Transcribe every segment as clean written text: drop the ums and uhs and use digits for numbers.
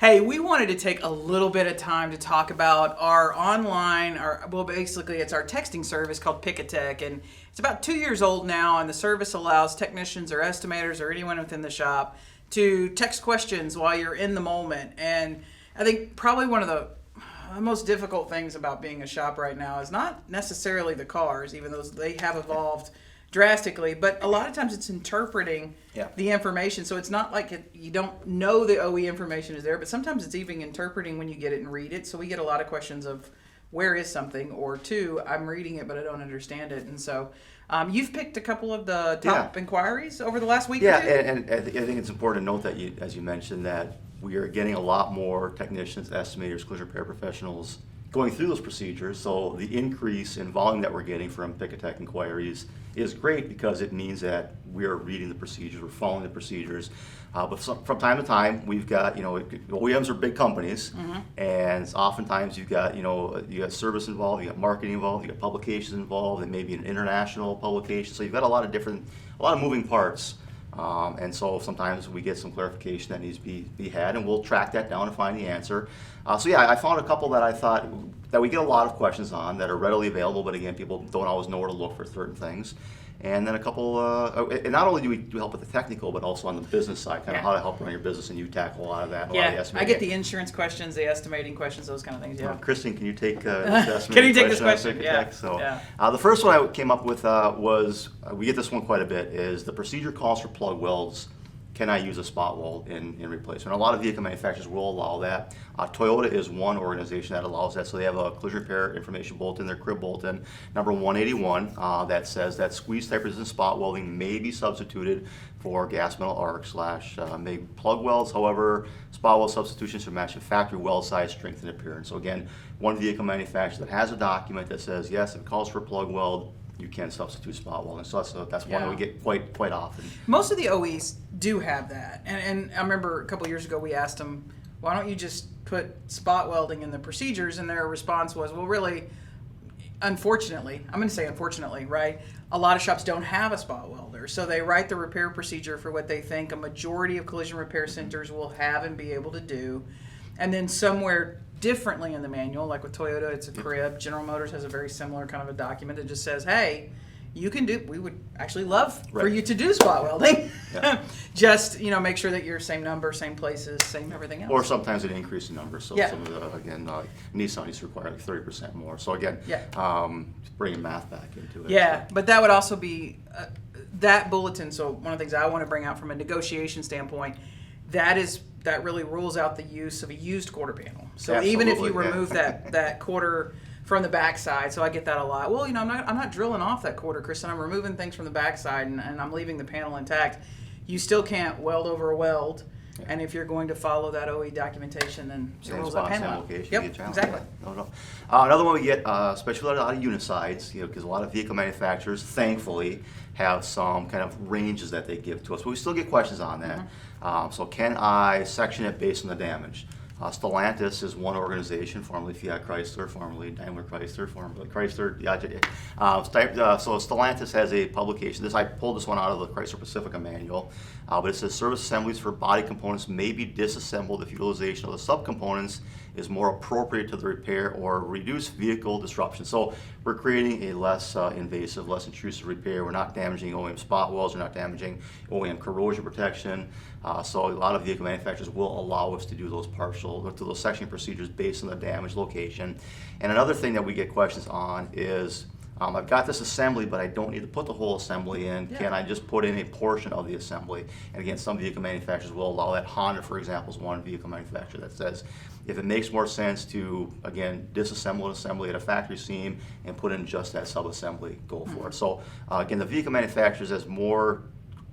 Hey, we wanted to take a little bit of time to talk about our online, basically it's our texting service called Pick-a-Tech, and it's about 2 years old now, and the service allows technicians or estimators or anyone within the shop to text questions while you're in the moment. And I think probably one of the most difficult things about being a shop right now is not necessarily the cars, even though they have evolved drastically, but a lot of times it's interpreting the information. So it's not like you don't know the OE information is there, but sometimes it's even interpreting when you get it and read it. So we get a lot of questions of where is something, or two, I'm reading it but I don't understand it. And so you've picked a couple of the top inquiries over the last week or two? And I think it's important to note that, as you mentioned, that we are getting a lot more technicians, estimators, collision repair professionals going through those procedures. So the increase in volume that we're getting from Pick-a-Tech inquiries is great because it means that we're reading the procedures, we're following the procedures. But from time to time, we've got, OEMs are big companies, and oftentimes you got service involved, you got marketing involved, you got publications involved, and maybe an international publication. So you've got a lot of moving parts. And so sometimes we get some clarification that needs to be had, and we'll track that down and find the answer. I found a couple that I thought that we get a lot of questions on that are readily available, but again, people don't always know where to look for certain things. And then a couple, and not only do we do help with the technical, but also on the business side, kind of how to help run your business, and you tackle a lot of that. I get the insurance questions, the estimating questions, those kind of things. Yeah. Kristen, can you take this estimating Can you take this question? The first one I came up with was, we get this one quite a bit, is the procedure calls for plug welds. Can I use a spot weld in replacement? A lot of vehicle manufacturers will allow that. Toyota is one organization that allows that. So they have a collision repair information bulletin, their crib bulletin, number 181, that says that squeeze type resistant spot welding may be substituted for gas metal arc / maybe plug welds. However, spot weld substitutions should match the factory weld size, strength, and appearance. So again, one vehicle manufacturer that has a document that says, yes, if it calls for a plug weld, you can substitute spot welding. So that's one that we get quite often. Most of the OEs do have that. And I remember a couple of years ago we asked them, why don't you just put spot welding in the procedures? And their response was, well, really, unfortunately, I'm going to say unfortunately, right? A lot of shops don't have a spot welder. So they write the repair procedure for what they think a majority of collision repair centers will have and be able to do. And then somewhere differently in the manual, like with Toyota, it's a crib. General Motors has a very similar kind of a document that just says, hey, you can do, we would actually love for you to do spot welding. Just, make sure that you're same number, same places, same everything else. Or sometimes an increase in numbers. So some of the, again, Nissan used to require like 30% more. So again, bringing math back into it. Yeah, but that would also be, that bulletin, so one of the things I want to bring out from a negotiation standpoint, that really rules out the use of a used quarter panel. So even if you remove that quarter from the backside, so I get that a lot. Well, I'm not drilling off that quarter, Kristen. I'm removing things from the backside and I'm leaving the panel intact. You still can't weld over a weld. Yeah. And if you're going to follow that OE documentation, then it rules that panel out. Yep, exactly. No. Another one we get, especially a lot of unisides, because a lot of vehicle manufacturers, thankfully, have some kind of ranges that they give to us, but we still get questions on that. So can I section it based on the damage? Stellantis is one organization, formerly Fiat Chrysler, formerly Daimler Chrysler, formerly Chrysler. So Stellantis has a publication. I pulled this one out of the Chrysler Pacifica manual, but it says service assemblies for body components may be disassembled if utilization of the subcomponents is more appropriate to the repair or reduce vehicle disruption. So we're creating a less invasive, less intrusive repair. We're not damaging OEM spot welds. We're not damaging OEM corrosion protection. So a lot of vehicle manufacturers will allow us to do those those sectioning procedures based on the damage location. And another thing that we get questions on is, I've got this assembly, but I don't need to put the whole assembly in. Can I just put in a portion of the assembly? And again, some vehicle manufacturers will allow that. Honda, for example, is one vehicle manufacturer that says if it makes more sense to, again, disassemble an assembly at a factory seam and put in just that sub-assembly, go for it. So again, the vehicle manufacturers, as more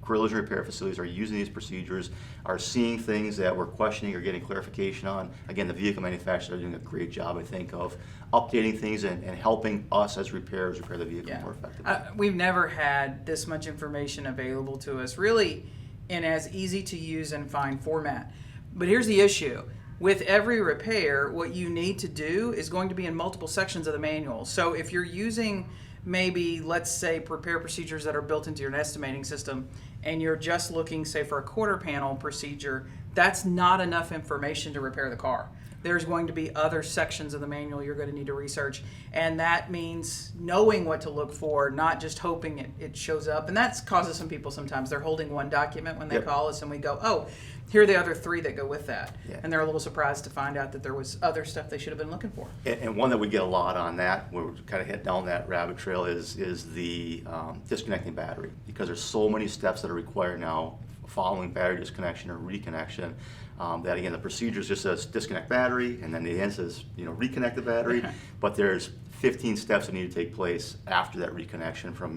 collision repair facilities are using these procedures, are seeing things that we're questioning or getting clarification on. Again, the vehicle manufacturers are doing a great job, I think, of updating things and helping us as repairers repair the vehicle more effectively. We've never had this much information available to us, really in as easy to use and find format. But here's the issue. With every repair, what you need to do is going to be in multiple sections of the manual. So if you're using maybe, let's say, repair procedures that are built into your estimating system, and you're just looking, say, for a quarter panel procedure, that's not enough information to repair the car. There's going to be other sections of the manual you're going to need to research. And that means knowing what to look for, not just hoping it shows up. And that causes some people sometimes. They're holding one document when they call us and we go, oh, here are the other 3 that go with that. Yeah. And they're a little surprised to find out that there was other stuff they should have been looking for. And one that we get a lot on that, where we kind of head down that rabbit trail, is the disconnecting battery. Because there's so many steps that are required now following battery disconnection or reconnection. That again, the procedure just says disconnect battery, and then the end says reconnect the battery. But there's 15 steps that need to take place after that reconnection, from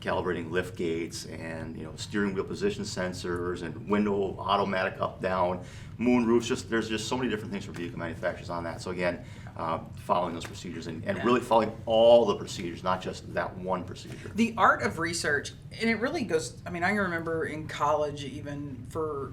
calibrating lift gates and steering wheel position sensors and window automatic up down, moon roofs. There's just so many different things for vehicle manufacturers on that. So again, following those procedures and really following all the procedures, not just that one procedure. The art of research, and it really goes. I mean, I remember in college, even for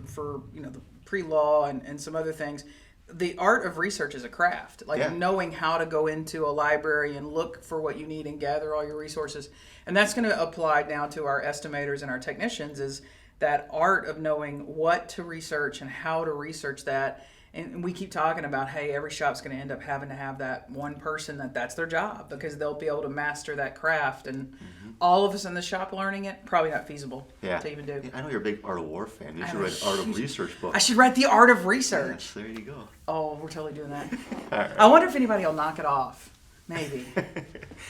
the pre-law and some other things, the art of research is a craft. Like knowing how to go into a library and look for what you need and gather all your resources. And that's going to apply now to our estimators and our technicians, is that art of knowing what to research and how to research that. And we keep talking about, hey, every shop's going to end up having to have that one person that's their job, because they'll be able to master that craft. And all of us in the shop learning it, probably not feasible to even do. Yeah, I know you're a big Art of War fan. You should write Art of Research book. I should write the Art of Research. Yes, there you go. Oh, we're totally doing that. Right. I wonder if anybody will knock it off. Maybe.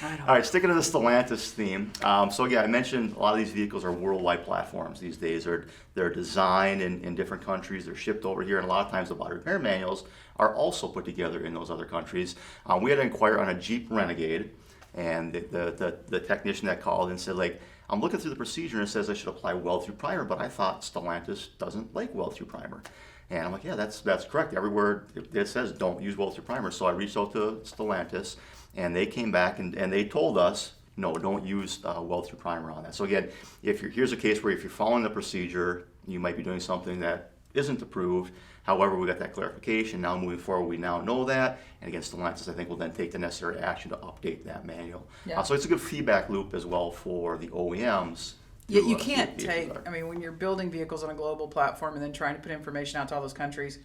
All right, sticking to the Stellantis theme. So yeah, I mentioned a lot of these vehicles are worldwide platforms these days. They're designed in different countries. They're shipped over here, and a lot of times the body repair manuals are also put together in those other countries. We had to inquire on a Jeep Renegade, and the technician that called and said, like, I'm looking through the procedure and it says I should apply weld-through primer, but I thought Stellantis doesn't like weld-through primer. And I'm like, yeah, that's correct. Everywhere it says don't use weld-through primer. So I reached out to Stellantis, and they came back and they told us, no, don't use weld-through primer on that. So again, here's a case where if you're following the procedure, you might be doing something that isn't approved. However, we got that clarification. Now moving forward, we now know that. And again, Stellantis, I think, will then take the necessary action to update that manual. Yeah. So it's a good feedback loop as well for the OEMs. Yeah, you can't take, I mean, when you're building vehicles on a global platform and then trying to put information out to all those countries,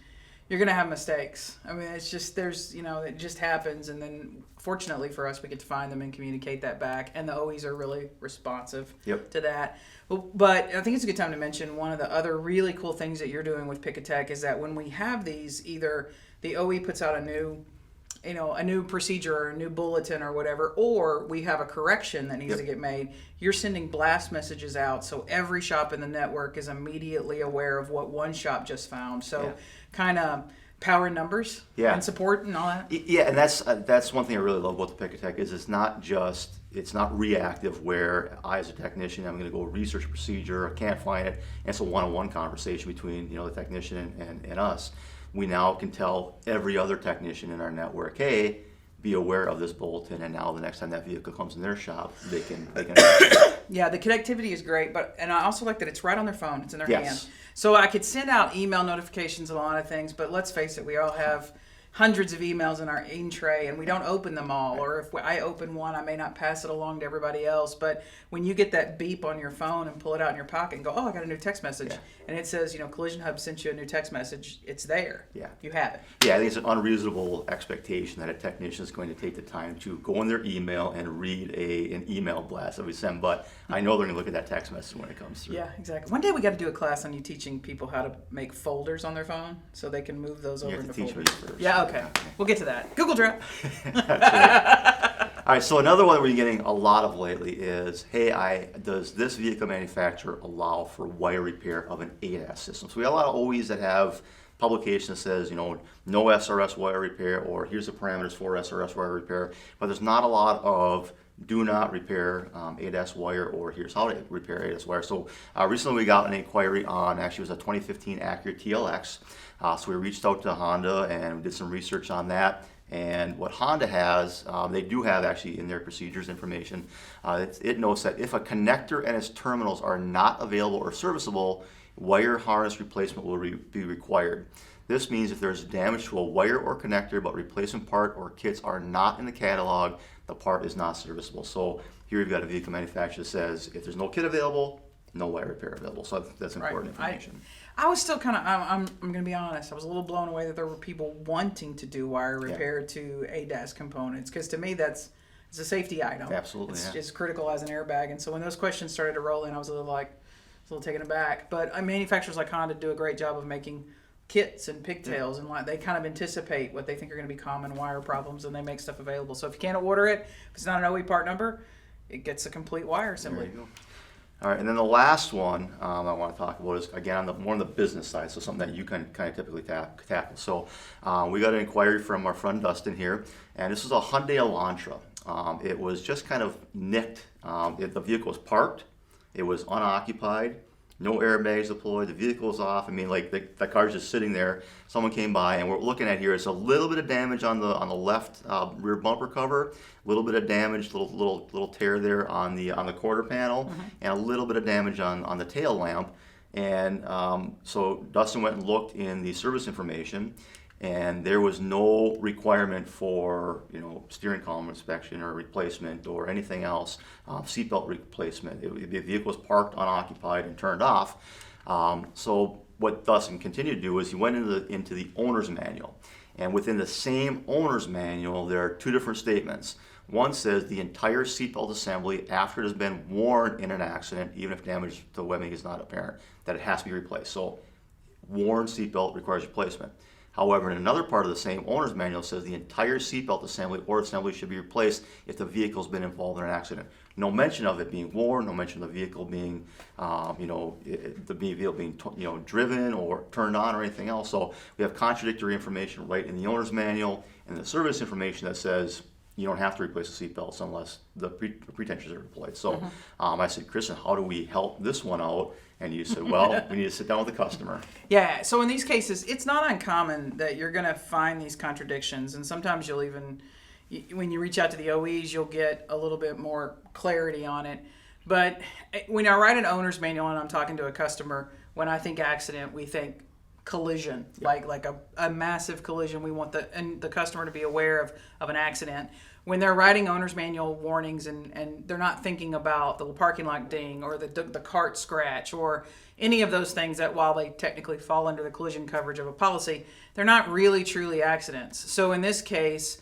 you're going to have mistakes. I mean, it's just, it just happens. And then fortunately for us, we get to find them and communicate that back. And the OEs are really responsive to that. But I think it's a good time to mention one of the other really cool things that you're doing with Pick-a-Tech is that when we have these, either the OE puts out a new procedure or a new bulletin or whatever, or we have a correction that needs to get made, you're sending blast messages out so every shop in the network is immediately aware of what one shop just found. So kind of power in numbers and support and all that. Yeah, and that's one thing I really love about the Pick-a-Tech is it's not reactive where I as a technician, I'm going to go research a procedure, I can't find it, and it's a one-on-one conversation between the technician and us. We now can tell every other technician in our network, hey, be aware of this bulletin, and now the next time that vehicle comes in their shop, they can Yeah, the connectivity is great, and I also like that it's right on their phone, it's in their hand. So I could send out email notifications, a lot of things, but let's face it, we all have hundreds of emails in our in-tray, and we don't open them all. Or if I open one, I may not pass it along to everybody else. But when you get that beep on your phone and pull it out in your pocket and go, oh, I got a new text message, and it says, Collision Hub sent you a new text message, it's there. Yeah. You have it. Yeah, I think it's an unreasonable expectation that a technician is going to take the time to go in their email and read an email blast that we send. But I know they're going to look at that text message when it comes through. Yeah, exactly. One day we got to do a class on you teaching people how to make folders on their phone so they can move those over into folders. You have to teach me first. Yeah, okay. We'll get to that. Google Drive. All right, so another one that we're getting a lot of lately is, hey, does this vehicle manufacturer allow for wire repair of an ADAS system? So we have a lot of OEs that have publication that says, no SRS wire repair, or here's the parameters for SRS wire repair, but there's not a lot of do not repair ADAS wire, or here's how to repair ADAS wire. So recently we got an inquiry on, actually it was a 2015 Acura TLX. So we reached out to Honda and we did some research on that. And what Honda has, they do have actually in their procedures information, it notes that if a connector and its terminals are not available or serviceable, wire harness replacement will be required. This means if there's damage to a wire or connector but replacement part or kits are not in the catalog, the part is not serviceable. So here you've got a vehicle manufacturer that says if there's no kit available, no wire repair available. So that's important information. I was still kind of, I'm going to be honest, I was a little blown away that there were people wanting to do wire repair to ADAS components, because to me it's a safety item. Absolutely, It's just critical as an airbag. And so when those questions started to roll in, I was a little taken aback. But manufacturers like Honda do a great job of making kits and pigtails, and they kind of anticipate what they think are going to be common wire problems, and they make stuff available. So if you can't order it, if it's not an OE part number, it gets a complete wire assembly. There you go. All right, and then the last one I want to talk about is, again, more on the business side, so something that you can kind of typically tackle. So we got an inquiry from our friend Dustin here, and this is a Hyundai Elantra. It was just kind of nicked. The vehicle was parked. It was unoccupied. No airbags deployed. The vehicle's off. I mean, like the car's just sitting there. Someone came by, and what we're looking at here is a little bit of damage on the left rear bumper cover, a little bit of damage, little tear there on the quarter panel, and a little bit of damage on the tail lamp. And so Dustin went and looked in the service information, and there was no requirement for steering column inspection or replacement or anything else, seatbelt replacement. The vehicle was parked unoccupied and turned off. So what Dustin continued to do is he went into the owner's manual, and within the same owner's manual there are two different statements. One says the entire seatbelt assembly, after it has been worn in an accident, even if damage to the webbing is not apparent, that it has to be replaced. So worn seatbelt requires replacement. However, in another part of the same owner's manual says the entire seatbelt assembly or assembly should be replaced if the vehicle's been involved in an accident. No mention of it being worn, no mention of the vehicle being, the vehicle being, driven or turned on or anything else. So we have contradictory information right in the owner's manual and the service information that says you don't have to replace the seatbelts unless the pretensions are deployed. So I said, Kristen, how do we help this one out? And you said, well, we need to sit down with the customer. Yeah, so in these cases, it's not uncommon that you're going to find these contradictions. And sometimes you'll even, when you reach out to the OEs, you'll get a little bit more clarity on it. But when I write an owner's manual and I'm talking to a customer, when I think accident, we think collision, like a massive collision. We want the customer to be aware of an accident. When they're writing owner's manual warnings and they're not thinking about the parking lot ding or the cart scratch or any of those things that, while they technically fall under the collision coverage of a policy, they're not really truly accidents. So in this case,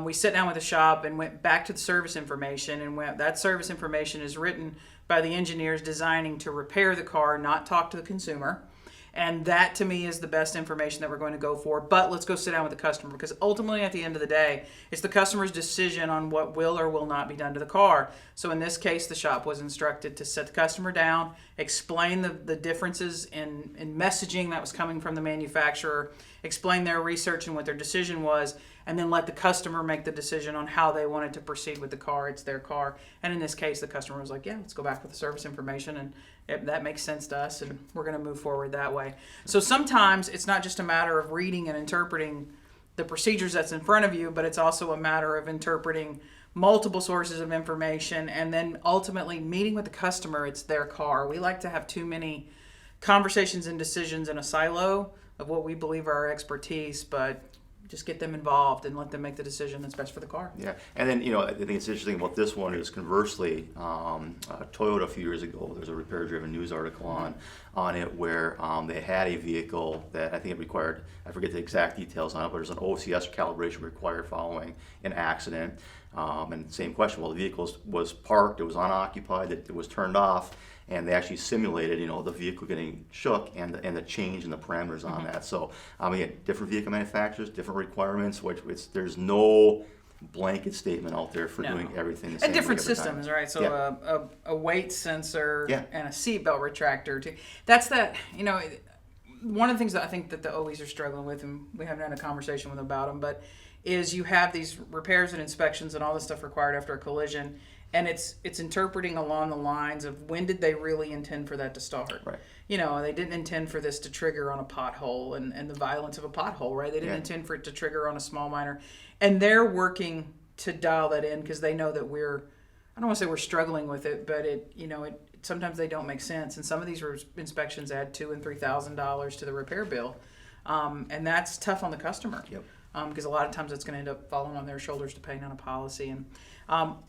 we sat down with the shop and went back to the service information, and that service information is written by the engineers designing to repair the car, not talk to the consumer. And that, to me, is the best information that we're going to go for. But let's go sit down with the customer, because ultimately, at the end of the day, it's the customer's decision on what will or will not be done to the car. So in this case, the shop was instructed to sit the customer down, explain the differences in messaging that was coming from the manufacturer, explain their research and what their decision was, and then let the customer make the decision on how they wanted to proceed with the car. It's their car. And in this case, the customer was like, yeah, let's go back with the service information, and that makes sense to us, and we're going to move forward that way. So sometimes it's not just a matter of reading and interpreting the procedures that's in front of you, but it's also a matter of interpreting multiple sources of information and then ultimately meeting with the customer. It's their car. We like to have too many conversations and decisions in a silo of what we believe are our expertise, but just get them involved and let them make the decision that's best for the car. Yeah, and then I think it's interesting about this one is conversely, Toyota a few years ago, there's a repair-driven news article on it where they had a vehicle that I think it required, I forget the exact details on it, but there's an OCS calibration required following an accident. And same question, well, the vehicle was parked, it was unoccupied, it was turned off, and they actually simulated, the vehicle getting shook and the change in the parameters on that. So, again, different vehicle manufacturers, different requirements, there's no blanket statement out there for doing everything the same and different way every systems, time. right? So a weight sensor and a seatbelt retractor too. That's one of the things that I think that the OEs are struggling with, and we haven't had a conversation with them about them, but is you have these repairs and inspections and all this stuff required after a collision, and it's interpreting along the lines of when did they really intend for that to start. Right. They didn't intend for this to trigger on a pothole and the violence of a pothole, right? They didn't intend for it to trigger on a small minor. And they're working to dial that in because they know that I don't want to say we're struggling with it, but sometimes they don't make sense. And some of these inspections add $2,000 and $3,000 to the repair bill. And that's tough on the customer. Yep. because a lot of times it's going to end up falling on their shoulders to pay on a policy. And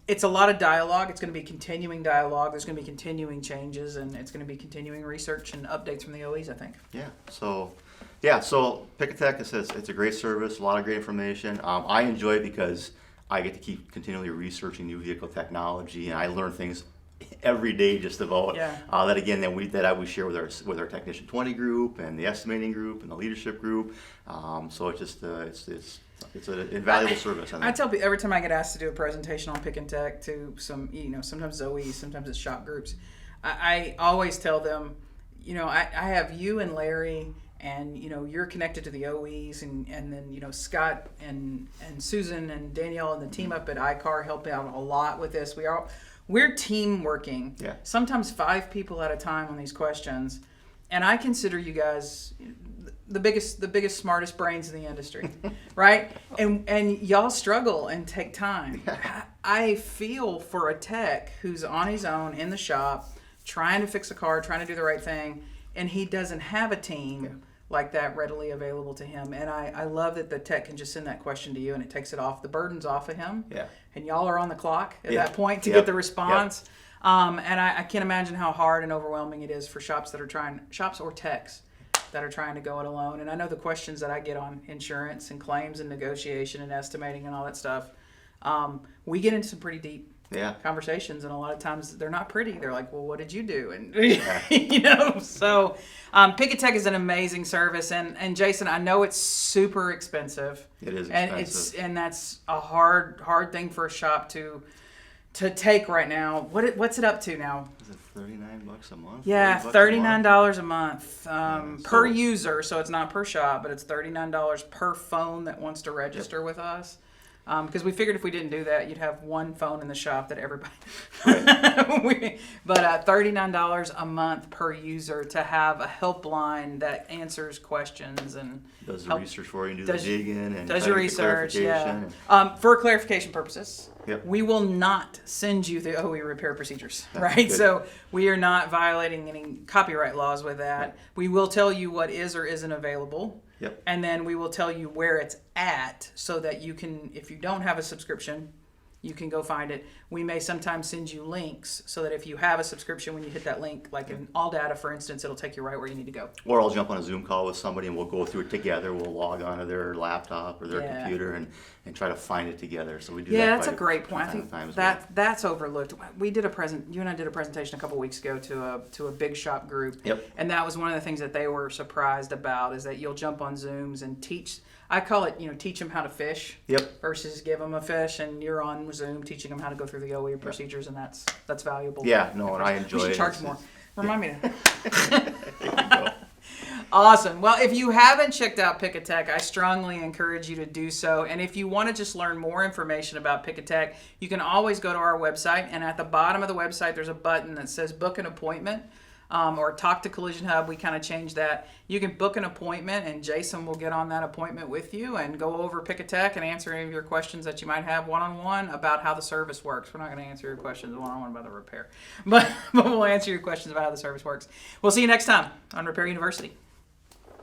it's a lot of dialogue. It's going to be continuing dialogue. There's going to be continuing changes, and it's going to be continuing research and updates from the OEs, I think. So Pick-A-Tech, it's a great service, a lot of great information. I enjoy it because I get to keep continually researching new vehicle technology, and I learn things every day just about that again that I would share with our Technician 20 group and the estimating group and the leadership group. So it's just it's an invaluable service. I tell people every time I get asked to do a presentation on Pick-A-Tech to some, sometimes it's OEs, sometimes it's shop groups, I always tell them, I have you and Larry, and you're connected to the OEs, and then Scott and Susan and Danielle and the team up at iCar help out a lot with this. We're team working. Yeah. Sometimes 5 people at a time on these questions, and I consider you guys the biggest, smartest brains in the industry, right? And y'all struggle and take time. Yeah. I feel for a tech who's on his own in the shop, trying to fix a car, trying to do the right thing, and he doesn't have a team like that readily available to him. And I love that the tech can just send that question to you, and it takes it off. The burden's off of him. Yeah. And y'all are on the clock at that point to get the response. And I can't imagine how hard and overwhelming it is for shops or techs that are trying to go it alone. And I know the questions that I get on insurance and claims and negotiation and estimating and all that stuff. We get into some pretty deep conversations, and a lot of times they're not pretty. They're like, well, what did you do? And so Pick-A-Tech is an amazing service, and Jason, I know it's super expensive. It is expensive. And that's a hard thing for a shop to take right now. What's it up to now? Is it $39 a month? Yeah, $39 a month per user. So it's not per shop, but it's $39 per phone that wants to register with us. Because we figured if we didn't do that, you'd have one phone in the shop that everybody. But $39 a month per user to have a helpline that answers questions and does the research for you, and do the digging, and does your research. For clarification purposes, we will not send you the OE repair procedures. Right, so we are not violating any copyright laws with that. We will tell you what is or isn't available. Yep. And then we will tell you where it's at so that you can, if you don't have a subscription, you can go find it. We may sometimes send you links so that if you have a subscription, when you hit that link, like in All Data, for instance, it'll take you right where you need to go. Or I'll jump on a Zoom call with somebody and we'll go through it together. We'll log onto their laptop or their computer and try to find it together. So we do that. Yeah, that's a great point. I think that's overlooked. We did you and I did a presentation a couple weeks ago to a big shop group. Yep. And that was one of the things that they were surprised about, is that you'll jump on Zooms and teach. I call it, teach them how to fish versus give them a fish, and you're on Zoom teaching them how to go through the OE procedures, and that's valuable. Yeah, no, and I enjoy it. We should charge more. Remind me to. Awesome. Well, if you haven't checked out Pick-A-Tech, I strongly encourage you to do so. And if you want to just learn more information about Pick-A-Tech, you can always go to our website, and at the bottom of the website, there's a button that says book an appointment. Or talk to Collision Hub. We kind of changed that. You can book an appointment, and Jason will get on that appointment with you and go over Pick-A-Tech and answer any of your questions that you might have one-on-one about how the service works. We're not going to answer your questions one-on-one about the repair, but we'll answer your questions about how the service works. We'll see you next time on Repair University.